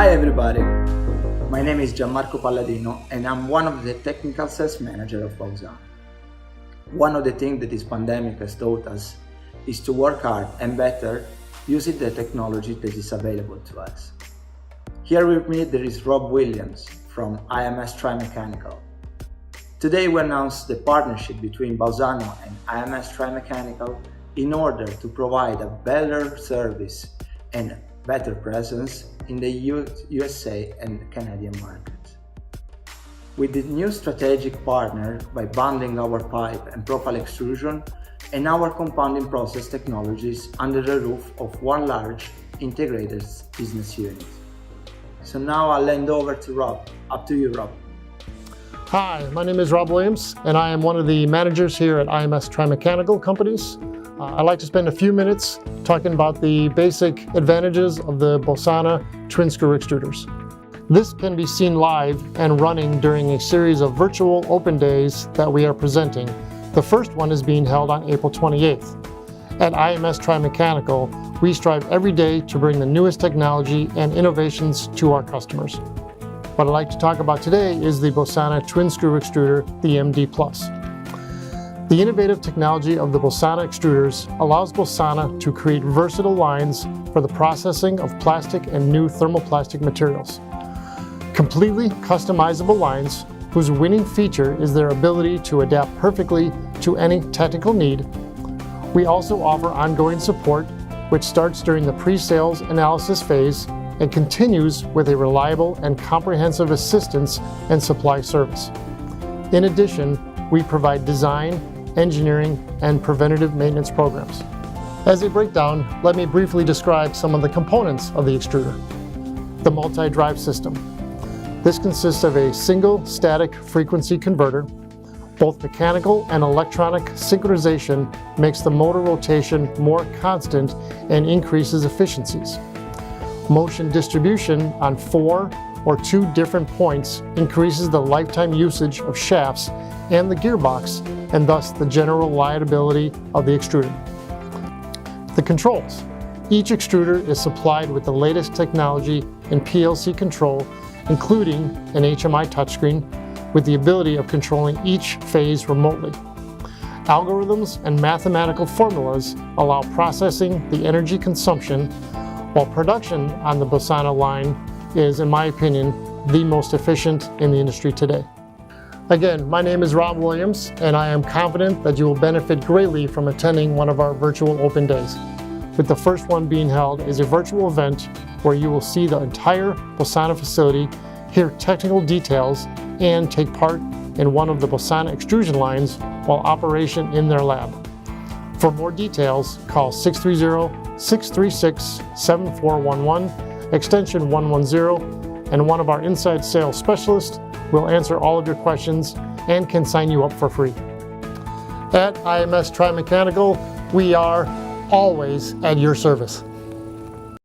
Hi everybody, my name is Gianmarco and I'm one of the technical sales manager of Bausano. One of the things that this pandemic has taught us is to work hard and better using the technology that is available to us. Here with me there is Rob Williams from IMS Tri Mechanical. Today we announced the partnership between Bausano and IMS Tri Mechanical in order to provide a better service and better presence in the USA and Canadian markets. With the new strategic partner by bundling our pipe and profile extrusion and our compounding process technologies under the roof of one large integrated business unit. So now I'll hand over to Rob. Up to you, Rob. Hi, my name is Rob Williams, and I am one of the managers here at IMS Tri Mechanical Companies. I'd like to spend a few minutes talking about the basic advantages of the Bausano twin screw extruders. This can be seen live and running during a series of virtual open days that we are presenting. The first one is being held on April 28th. At IMS Tri Mechanical, we strive every day to bring the newest technology and innovations to our customers. What I'd like to talk about today is the Bausano twin screw extruder, the MD+. The innovative technology of the Bausano extruders allows Bausano to create versatile lines for the processing of plastic and new thermoplastic materials. Completely customizable lines whose winning feature is their ability to adapt perfectly to any technical need. We also offer ongoing support, which starts during the pre-sales analysis phase and continues with a reliable and comprehensive assistance and supply service. In addition, we provide design, engineering, and preventative maintenance programs. As a breakdown, let me briefly describe some of the components of the extruder. The multi-drive system. This consists of a single static frequency converter. Both mechanical and electronic synchronization makes the motor rotation more constant and increases efficiencies. Motion distribution on 4 or 2 different points increases the lifetime usage of shafts and the gearbox, and thus the general reliability of the extruder. The controls. Each extruder is supplied with the latest technology in PLC control, including an HMI touchscreen with the ability of controlling each phase remotely. Algorithms and mathematical formulas allow processing the energy consumption, while production on the Bausano line is, in my opinion, the most efficient in the industry today. Again, my name is Rob Williams, and I am confident that you will benefit greatly from attending one of our virtual open days, with the first one being held as a virtual event where you will see the entire Bausano facility, hear technical details, and take part in one of the Bausano extrusion lines while operation in their lab. For more details, call 630-636-7411, extension 110, and one of our inside sales specialists will answer all of your questions and can sign you up for free. At IMS Tri Mechanical, we are always at your service.